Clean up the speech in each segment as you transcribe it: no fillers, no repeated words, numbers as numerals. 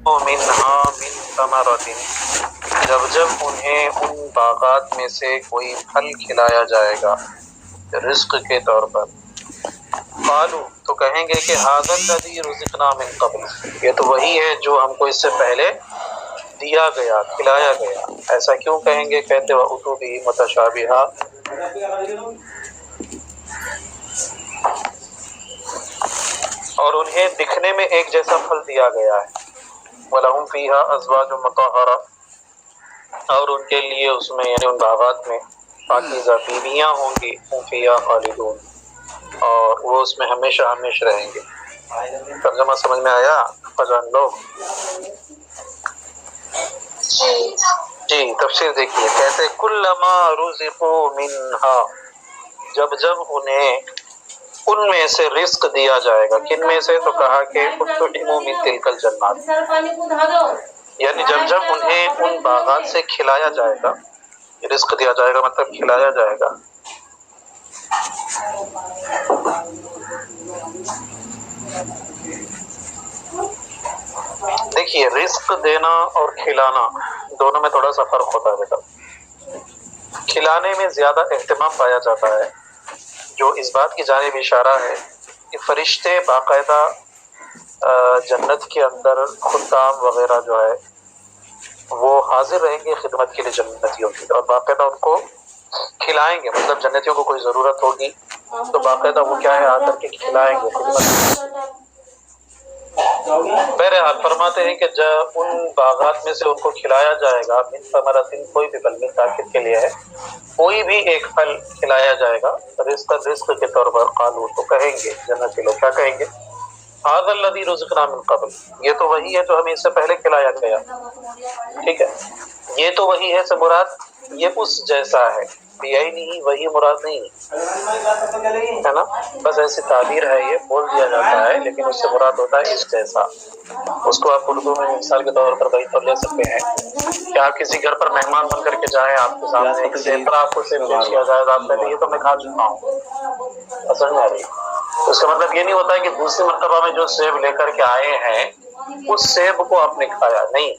منہا من ثمرۃ، جب جب انہیں ان باغات میں سے کوئی پھل کھلایا جائے گا رزق کے طور پر، قالوا تو کہیں گے کہ ھذا الذی رزقنا من قبل، یہ تو وہی ہے جو ہم کو اس سے پہلے دیا گیا، کھلایا گیا۔ ایسا کیوں کہیں گے؟ کہتے وَأُتُوا بِهِ مُتَشَابِهًا، اور انہیں دکھنے میں ایک جیسا پھل دیا گیا ہے۔ وَلَهُمْ فِيهَا أَزْوَاجٌ مُطَهَّرَةٌ، اور ان کے لیے اس میں یعنی ان باغات میں پاکیزہ بیویاں ہوں گی، هُمْ فِيهَا خَالِدُونَ، اور وہ اس میں ہمیشہ ہمیشہ رہیں گے۔ ترجمہ سمجھ میں آیا فضان لوگ؟ جی تفسیر دیکھیے، کہتے کلما رزقوا منہا، جب جب انہیں ان میں سے رزق دیا جائے گا، کن میں سے؟ تو کہا کہ اطعموا من تلک الجنات، یعنی جب جب انہیں ان باغات سے کھلایا جائے گا، رزق دیا جائے گا مطلب کھلایا جائے گا۔ دیکھیے رزق دینا اور کھلانا دونوں میں تھوڑا سا فرق ہوتا ہے بیٹا۔ کھلانے میں زیادہ اہتمام پایا جاتا ہے، جو اس بات کی جانب اشارہ ہے کہ فرشتے باقاعدہ جنت کے اندر خدام وغیرہ جو ہے وہ حاضر رہیں گے خدمت کے لیے جنتیوں کی، اور باقاعدہ ان کو کھلائیں گے، مطلب جنتیوں کو کوئی ضرورت ہوگی تو باقاعدہ وہ کیا ہے آ کر کے کھلائیں گے خدمت۔ بہرحال فرماتے ہیں کہ جب ان باغات میں سے ان کو کھلایا جائے گا، من ثمرۃ، کوئی بھی پھل، من تاکید کے لیے ہے، کوئی بھی ایک پھل کھلایا جائے گا رزق کے طور پر، قالوا تو کہیں گے جنتی لوگ کیا کہیں گے؟ ھذا الذی رزقنا من قبل، یہ تو وہی ہے جو ہمیں اس سے پہلے کھلایا گیا۔ ٹھیک ہے، یہ تو وہی ہے سے مراد یہ اس جیسا ہے، بعینہ، وہی مراد نہیں ہے نا، بس ایسی تعبیر ہے، یہ بول دیا جاتا ہے لیکن اس سے مراد ہوتا ہے اس جیسا۔ اس کو آپ اردو میں مثال کے طور پر بیان لے سکتے ہیں کہ آپ کسی گھر پر مہمان بن کر کے جائیں، آپ کے سامنے ایک سیب آپ کو سیب پیش کیا جائے گا، آپ کہتے ہیں یہ تو میں کھا چکا ہوں، سمجھ میں آ رہی؟ اس کا مطلب یہ نہیں ہوتا ہے کہ دوسری مرتبہ میں جو سیب لے کر کے آئے ہیں اس سیب کو آپ نے کھایا، نہیں،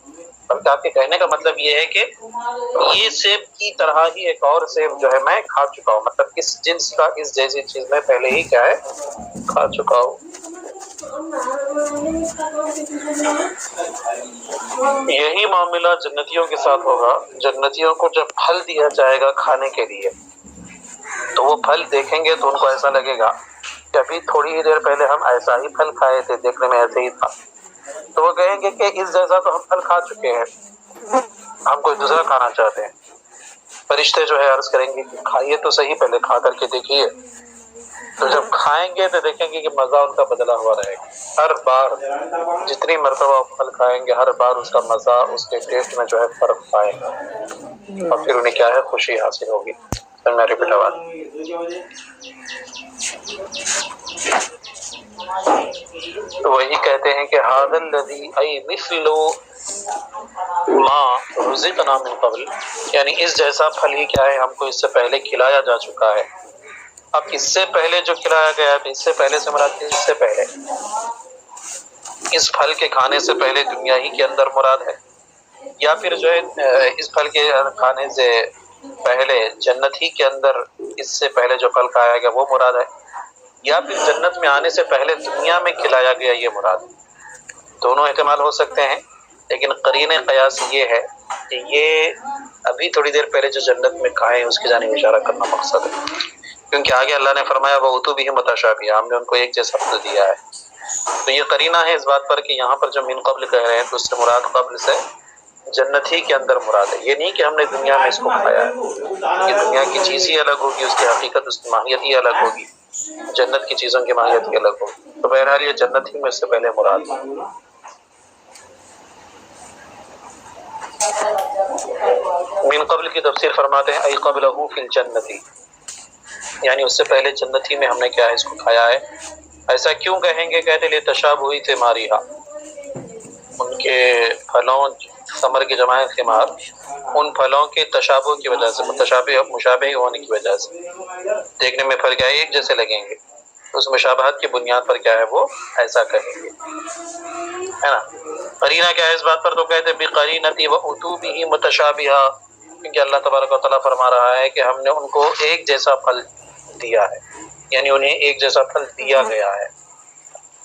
بلکہ آپ کے کہنے کا مطلب یہ ہے کہ یہ سیب کی طرح ہی ایک اور سیب جو ہے میں کھا چکا ہوں، مطلب اس جنس کا اس جیسی چیز میں پہلے ہی کیا ہے کھا چکا ہوں۔ یہی معاملہ جنتیوں کے ساتھ ہوگا۔ جنتیوں کو جب پھل دیا جائے گا کھانے کے لیے تو وہ پھل دیکھیں گے تو ان کو ایسا لگے گا کہ ابھی تھوڑی ہی دیر پہلے ہم ایسا ہی پھل کھائے تھے، دیکھنے میں ایسے ہی تھا، تو وہ کہیں گے کہ اس جیسا تو ہم پھل کھا چکے ہیں، ہم کوئی دوسرا کھانا چاہتے ہیں۔ فرشتے جو ہے عرض کریں گے کہ کھائیے تو صحیح، پہلے کھا کر کے دیکھیے، تو جب کھائیں گے تو دیکھیں گے کہ مزہ ان کا بدلا ہوا رہے گا، ہر بار جتنی مرتبہ وہ پھل کھائیں گے ہر بار اس کا مزہ، اس کے ٹیسٹ میں جو ہے فرق پائیں گا، اور پھر انہیں کیا ہے خوشی حاصل ہوگی۔ میری بیٹا بات تو وہی کہتے ہیں کہ ھذا الذی، ای مثل ما رزقنا من قبل، یعنی اس جیسا پھل ہی کیا ہے ہم کو اس سے پہلے کھلایا جا چکا ہے۔ اب اس سے پہلے جو کھلایا گیا ہے، اس سے پہلے سے مراد اس سے پہلے، اس پھل کے کھانے سے پہلے دنیا ہی کے اندر مراد ہے، یا پھر جو ہے اس پھل کے کھانے سے پہلے جنت ہی کے اندر اس سے پہلے جو پھل کھایا گیا وہ مراد ہے، یا پھر جنت میں آنے سے پہلے دنیا میں کھلایا گیا یہ مراد۔ دونوں احتمال ہو سکتے ہیں، لیکن قرین قیاس یہ ہے کہ یہ ابھی تھوڑی دیر پہلے جو جنت میں کھائے اس کی جانب اشارہ کرنا مقصد ہے، کیونکہ آگے اللہ نے فرمایا وَأُتُوا بِهِ مُتَشَابِهًا، ہم نے ان کو ایک جیسا پھل دیا ہے، تو یہ قرینہ ہے اس بات پر کہ یہاں پر جو من قبل کہہ رہے ہیں تو اس سے مراد قبل سے جنت ہی کے اندر مراد ہے، یہ نہیں کہ ہم نے دنیا میں اس کو کھایا ہے، یہ دنیا کی چیز ہی الگ ہوگی، اس کی حقیقت، اس کی ماہیت ہی الگ ہوگی، جنت کی چیزوں کی ماہیت ہی الگ ہوگی، تو بہرحال یہ جنت ہی میں اس سے پہلے مراد ہے۔ من قبل کی تفسیر فرماتے ہیں ای قبلہ فی الجنتی، یعنی اس سے پہلے جنت ہی میں ہم نے کیا ہے اس کو کھایا ہے۔ ایسا کیوں کہیں گے؟ کہتے لیے تشابہی ثماریہا، ان کے پھلوں، ثمر کی جمع ہے ثمار، ان پھلوں کے تشابہ کی وجہ سے، متشابہ مشابہ ہونے کی وجہ سے دیکھنے میں پھل کیا ہے ایک جیسے لگیں گے۔ اس مشابہت کی بنیاد پر کیا ہے وہ ایسا کہیں گے، ہے نا۔ قرینہ کیا ہے اس بات پر؟ تو کہتے بقرینتی و اتوبہ متشابہہ، کیونکہ اللہ تبارک و تعالیٰ فرما رہا ہے کہ ہم نے ان کو ایک جیسا پھل دیا ہے، یعنی انہیں ایک جیسا پھل دیا گیا ہے۔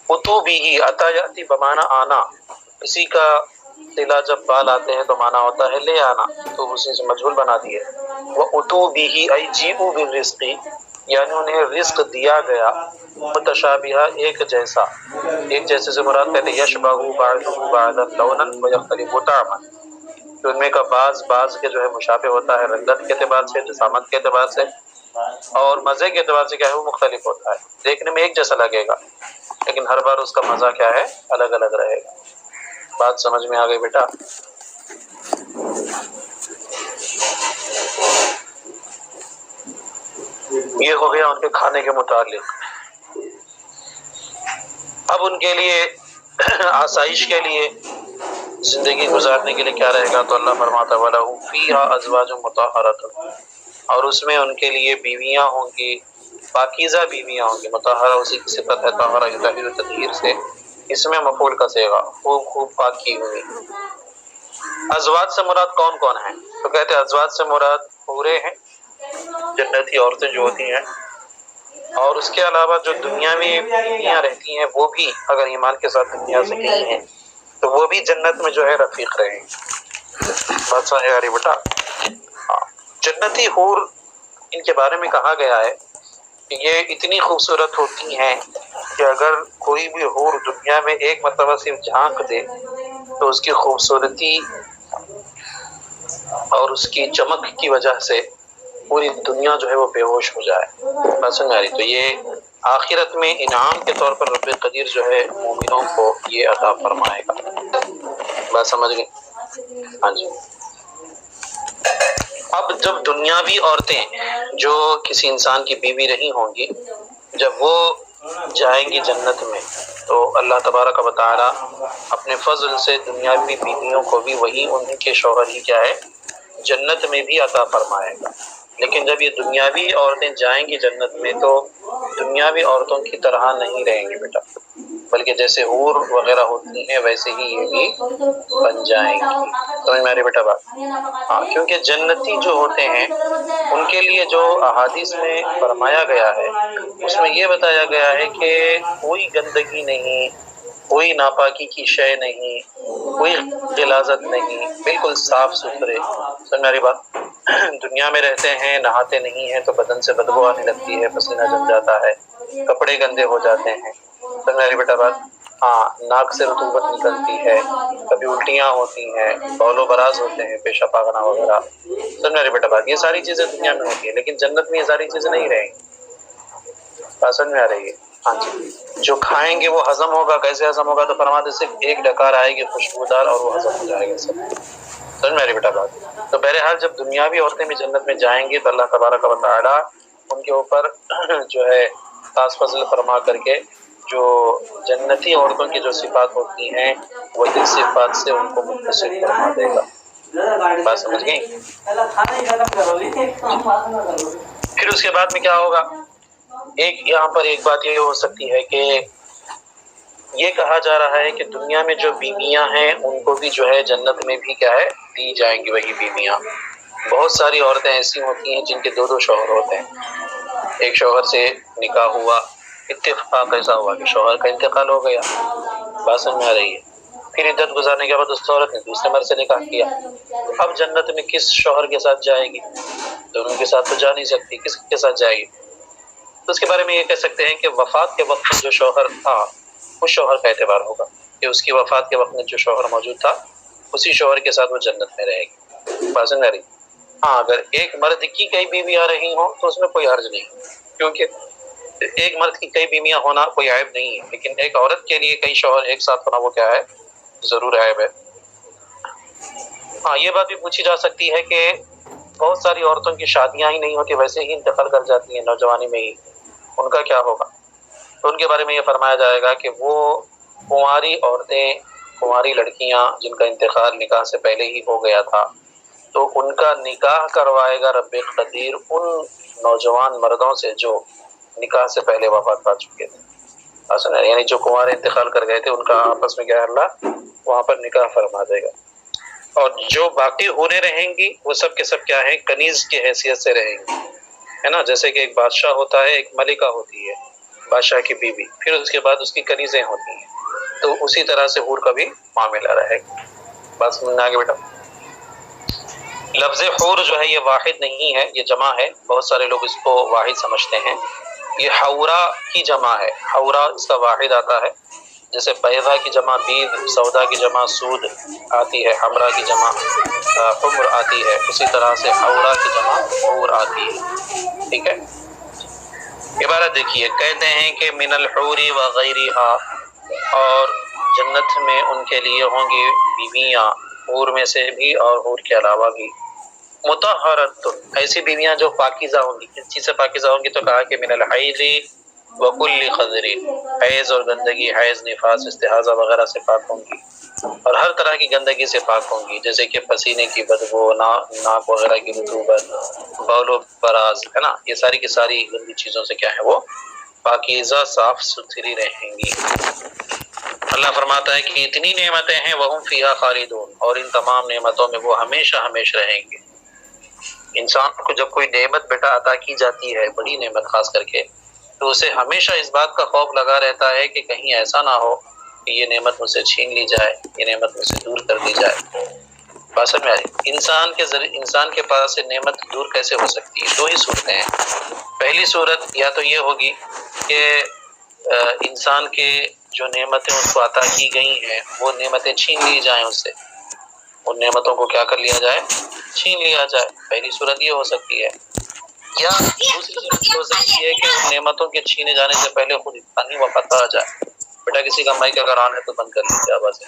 اتوبہ، عطا یاتی بمعنی آنا، اسی کا صلہ جب بال آتے ہیں تو معنی ہوتا ہے لے آنا، تو اسی سے مجہول بنا دیے۔ وہ اتوبہ ای جیئوا بالرزق، یعنی انہیں رزق دیا گیا، متشابہہ ایک جیسا، ایک جیسے سے مراد کہتے ہیں یشبہ بعضہ بعضا لونا ویختلف طعما، کہ ان میں کا بعض کے جو ہے مشابہ ہوتا ہے رنگت کے اعتبار سے، جسامت کے اعتبار سے، اور مزے کے اعتبار سے کیا ہے وہ مختلف ہوتا ہے۔ دیکھنے میں ایک جیسا لگے گا لیکن ہر بار اس کا مزہ کیا ہے الگ الگ رہے گا۔ بات سمجھ میں آ گئی بیٹا؟ یہ ہو گیا ان کے کھانے کے متعلق۔ اب ان کے لیے آسائش کے لیے، زندگی گزارنے کے لیے کیا رہے گا؟ تو اللہ فرماتا ہے وَلَهُمْ فِيهَا أَزْوَاجٌ مُطَهَّرَةٌ، اور اس میں ان کے لیے بیویاں ہوں گی، پاکیزہ بیویاں ہوں گی۔ مطہرہ اسی کی صفت ہے، طہرہ یطہر تطہیر سے، اس میں مفعول کا صیغہ، خوب خوب پاک کی ہوئی۔ ازواج سے مراد کون کون ہیں؟ تو کہتے ہیں ازواج سے مراد حوریں ہیں، جنتی عورتیں جو ہوتی ہیں، اور اس کے علاوہ جو دنیاوی بیویاں رہتی ہیں وہ بھی اگر ایمان کے ساتھ دنیا سے گئی ہیں تو وہ بھی جنت میں جو ہے رفیق رہیں گے۔ بات سمجھ آ رہی بیٹا؟ ہاں، جنتی حور ان کے بارے میں کہا گیا ہے کہ یہ اتنی خوبصورت ہوتی ہیں کہ اگر کوئی بھی حور دنیا میں ایک مرتبہ صرف جھانک دے تو اس کی خوبصورتی اور اس کی چمک کی وجہ سے پوری دنیا جو ہے وہ بے ہوش ہو جائے۔ بات سمجھ آ رہی؟ تو یہ آخرت میں انعام کے طور پر رب قدیر جو ہے مومنوں کو یہ عطا فرمائے گا۔ بات سمجھ گئی؟ ہاں جی۔ اب جب دنیاوی عورتیں جو کسی انسان کی بیوی رہی ہوں گی، جب وہ جائیں گی جنت میں تو اللہ تبارک و تعالی اپنے فضل سے دنیاوی بیویوں کو بھی وہی ان کے شوہر ہی کیا ہے جنت میں بھی عطا فرمائے گا۔ لیکن جب یہ دنیاوی عورتیں جائیں گی جنت میں تو دنیاوی عورتوں کی طرح نہیں رہیں گی بیٹا، بلکہ جیسے حور وغیرہ ہوتی ہیں ویسے ہی یہ بھی بن جائیں گی۔ سمجھ میں آ رہی بیٹا بات؟ ہاں، کیونکہ جنتی جو ہوتے ہیں ان کے لیے جو احادیث میں فرمایا گیا ہے اس میں یہ بتایا گیا ہے کہ کوئی گندگی نہیں، کوئی ناپاکی کی شے نہیں، کوئی غلاظت نہیں، بالکل صاف ستھرے۔ سمجھ میں آ رہی بات؟ دنیا میں رہتے ہیں، نہاتے نہیں ہیں تو بدن سے بدبو آنے لگتی ہے، پسینہ جم جاتا ہے، کپڑے گندے ہو جاتے ہیں۔ سمجھ میں آ رہی بیٹا بات؟ ہاں، ناک سے رطوبت نکلتی ہے، کبھی الٹیاں ہوتی ہیں، بول و براز ہوتے ہیں، پیشاب پاخانہ وغیرہ۔ سمجھ میں آ رہی بیٹا بات؟ یہ ساری چیزیں دنیا میں ہوتی ہیں لیکن جنت میں یہ ساری چیزیں نہیں رہیں گی۔ بات سمجھ میں آ رہی ہے؟ ہاں جی۔ جو کھائیں گے وہ ہضم ہوگا، کیسے ہضم ہوگا؟ تو فرماتے صرف ایک ڈکار آئے گی خوشبودار اور وہ ہضم ہو جائے گا سب۔ سمجھ میں آ رہی بیٹا بات؟ تو بہرحال جب دنیاوی عورتیں بھی جنت میں جائیں گی تو اللہ تبارک و تعالی ان کے اوپر جو ہے خاص فضل فرما کر کے جو جنتی عورتوں کی جو صفات ہوتی ہیں وہی صفات سے ان کو متصل فرما دے گا۔ بات سمجھ گئی؟ پھر اس کے بعد میں کیا ہوگا؟ ایک یہاں پر ایک بات یہ ہو سکتی ہے کہ یہ کہا جا رہا ہے کہ دنیا میں جو بیویاں ہیں ان کو بھی جو ہے جنت میں بھی کیا ہے دی جائیں گی وہی بیویاں۔ بہت ساری عورتیں ایسی ہوتی ہیں جن کے دو شوہر ہوتے ہیں، ایک شوہر سے نکاح ہوا، اتفاق ایسا ہوا کہ شوہر کا انتقال ہو گیا، بات سمجھ میں آ رہی ہے، پھر عدت گزارنے کے بعد اس عورت نے دوسرے مرد سے نکاح کیا، اب جنت میں کس شوہر کے ساتھ جائے گی؟ دونوں کے ساتھ تو جا نہیں سکتی، کس کے ساتھ جائے گی؟ تو اس کے بارے میں یہ کہہ سکتے ہیں کہ وفات کے وقت جو شوہر تھا اس شوہر کا اعتبار ہوگا کہ اس کی وفات کے وقت میں جو شوہر موجود تھا اسی شوہر کے ساتھ وہ جنت میں رہے گی۔ بات سمجھ رہی؟ ہاں، اگر ایک مرد کی کئی بیویاں رہی ہوں تو اس میں کوئی حرج نہیں، کیونکہ ایک مرد کی کئی بیویاں ہونا کوئی عیب نہیں ہے، لیکن ایک عورت کے لیے کئی شوہر ایک ساتھ ہونا وہ کیا ہے؟ ضرور عیب ہے۔ ہاں، یہ بات بھی پوچھی جا سکتی ہے کہ بہت ساری عورتوں کی شادیاں ہی نہیں ہوتی، ویسے ہی انتقال کر جاتی ہیں نوجوانی میں ہی، ان کا کیا ہوگا؟ تو ان کے بارے میں یہ فرمایا جائے گا کہ وہ کنواری عورتیں، کنواری لڑکیاں جن کا انتقال نکاح سے پہلے ہی ہو گیا تھا تو ان کا نکاح کروائے گا رب قدیر ان نوجوان مردوں سے جو نکاح سے پہلے وفات پا چکے تھے. یعنی جو کنوارے انتقال کر گئے تھے ان کا آپس میں کیا ہے اللہ وہاں پر نکاح فرما دے گا. اور جو باقی ہونے رہیں گی وہ سب کے سب کیا ہیں کنیز کی حیثیت سے رہیں گی، ہے نا. جیسے کہ ایک بادشاہ ہوتا ہے، ایک ملکہ ہوتی ہے بادشاہ کی بیوی، پھر اس کے بعد اس کی کنیزیں ہوتی ہیں، تو اسی طرح سے حور کا بھی معاملہ رہے گا. بات سمجھ میں آگے بیٹا. لفظ حور جو ہے یہ واحد نہیں ہے، یہ جمع ہے. بہت سارے لوگ اس کو واحد سمجھتے ہیں. یہ حورا کی جمع ہے، حورا اس کا واحد آتا ہے. جیسے بیضا کی جمع بید، سودا کی جمع سود آتی ہے، حمرا کی جمع حمر آتی ہے، اسی طرح سے حورا کی جمع حور آتی ہے. ٹھیک ہے. عبارت دیکھیے، کہتے ہیں کہ من الحور وغیرہا، اور جنت میں ان کے لیے ہوں گی بیویاں، حور میں سے بھی اور حور کے علاوہ بھی. مطہرۃ، ایسی بیویاں جو پاکیزہ ہوں گی. کس چیز سے پاکیزہ ہوں گی؟ تو کہا کہ من الحیض وکل قذر، حیض اور گندگی، حیض نفاس استحاضہ وغیرہ سے پاک ہوں گی، اور ہر طرح کی گندگی سے پاک ہوں گی، جیسے کہ پسینے کی بدبو، ناک وغیرہ کی رطوبت، بول و براز، ہے نا. یہ ساری کی ساری گندی چیزوں سے کیا ہے وہ پاکیزہ صاف ستھری رہیں گی. اللہ فرماتا ہے کہ اتنی نعمتیں ہیں وہم فیہا خالدون، اور ان تمام نعمتوں میں وہ ہمیشہ ہمیشہ رہیں گے. انسان کو جب کوئی نعمت بیٹا عطا کی جاتی ہے، بڑی نعمت خاص کر کے، تو اسے ہمیشہ اس بات کا خوف لگا رہتا ہے کہ کہیں ایسا نہ ہو کہ یہ نعمت مجھ سے چھین لی جائے، یہ نعمت مجھ سے دور کر دی جائے. بات میں آئی. انسان کے پاس سے نعمت دور کیسے ہو سکتی ہے؟ دو ہی صورتیں ہیں. پہلی صورت یا تو یہ ہوگی کہ انسان کے جو نعمتیں اس کو عطا کی گئی ہیں وہ نعمتیں چھین لی جائیں اس سے، ان نعمتوں کو کیا کر لیا جائے؟ چھین لیا جائے. پہلی صورت یہ ہو سکتی ہے. یا دوسری صورت یہ ہو سکتی ہے کہ ان نعمتوں کے چھینے جانے سے پہلے خود انسان ہی وفات پا جائے. بیٹا کسی کا مائک اگر آن ہے تو بند کر لیجیے آواز ہے.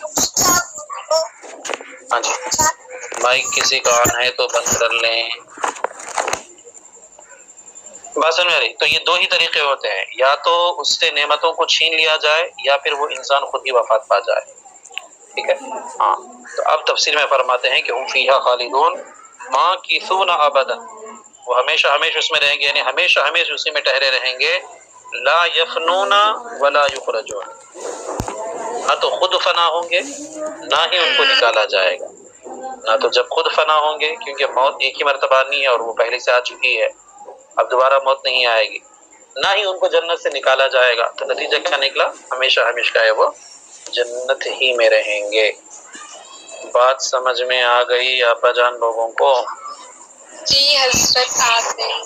ہاں جی، مائک کسی کا آن ہے تو بند کر لیں. بات سمجھ میں آ رہی؟ تو یہ دو ہی طریقے ہوتے ہیں، یا تو اس سے نعمتوں کو چھین لیا جائے یا پھر وہ انسان خود ہی وفات پا جائے. ٹھیک ہے. ہاں، تو اب تفسیر میں فرماتے ہیں کہ ہم فیہا خالدون ماکثون ابدا، وہ ہمیشہ ہمیشہ اس میں رہیں گے، یعنی ہمیشہ ہمیشہ اسی میں ٹھہرے رہیں گے. لا یفنون ولا یخرجون، نہ تو خود فنا ہوں گے نہ ہی ان کو نکالا جائے گا. نہ تو جب خود فنا ہوں گے، کیونکہ موت ایک ہی مرتبہ نہیں ہے اور وہ پہلے سے آ چکی ہے، اب دوبارہ موت نہیں آئے گی. نہ ہی ان کو جنت سے نکالا جائے گا. تو نتیجہ کیا نکلا؟ ہمیشہ ہمیشہ ہے وہ جنت ہی میں رہیں گے. بات سمجھ میں آ گئی آپا جان لوگوں کو؟ جی حضرت آ گئی.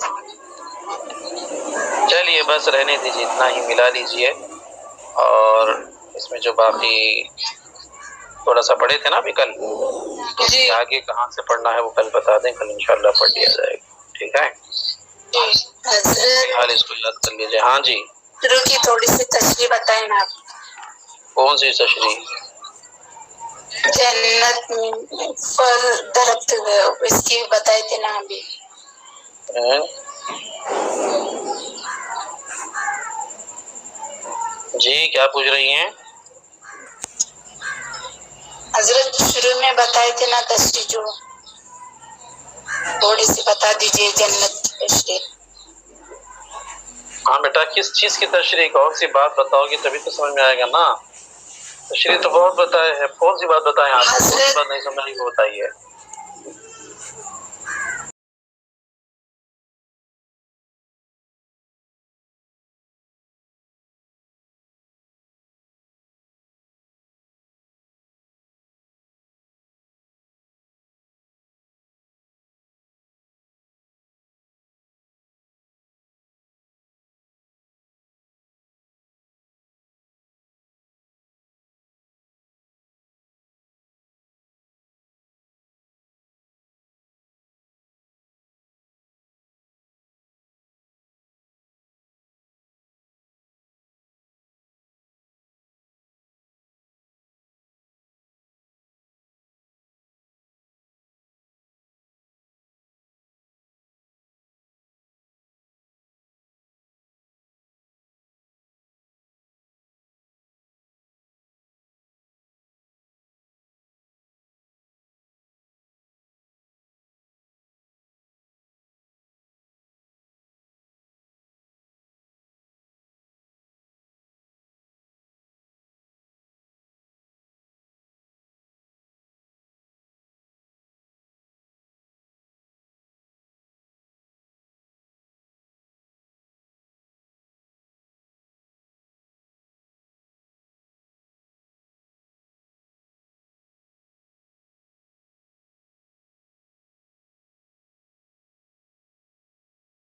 چلیے بس رہنے دیجیے، اتنا ہی ملا لیجیے. اور اس میں جو باقی تھوڑا سا پڑھے تھے نا ابھی کل، تو جی آگے کہاں سے پڑھنا ہے وہ کل بتا دیں، کل انشاءاللہ پڑھ لیا جائے گا. ٹھیک ہے. حضرت حال اس کو یاد کر لیجیے. ہاں جی، شروع کی تھوڑی سی تشریح بتائیں نا. کون سی تشریح؟ جنت پھل درخت اس کی بتائے تھے نا ابھی. جی کیا پوچھ رہی ہیں حضرت؟ شروع میں بتائے تھے نا تشریح، جو تھوڑی سی بتا دیجیے جنت کی تشریح. ہاں بیٹا، کس چیز کی تشریح؟ کون سی بات بتاؤ گی تبھی تو سمجھ میں آئے گا نا. تشریح تو بہت بتائے ہیں، کون سی بات بتائیں آپ کو؟ کون سی بات نہیں سمجھ میں بتائیے.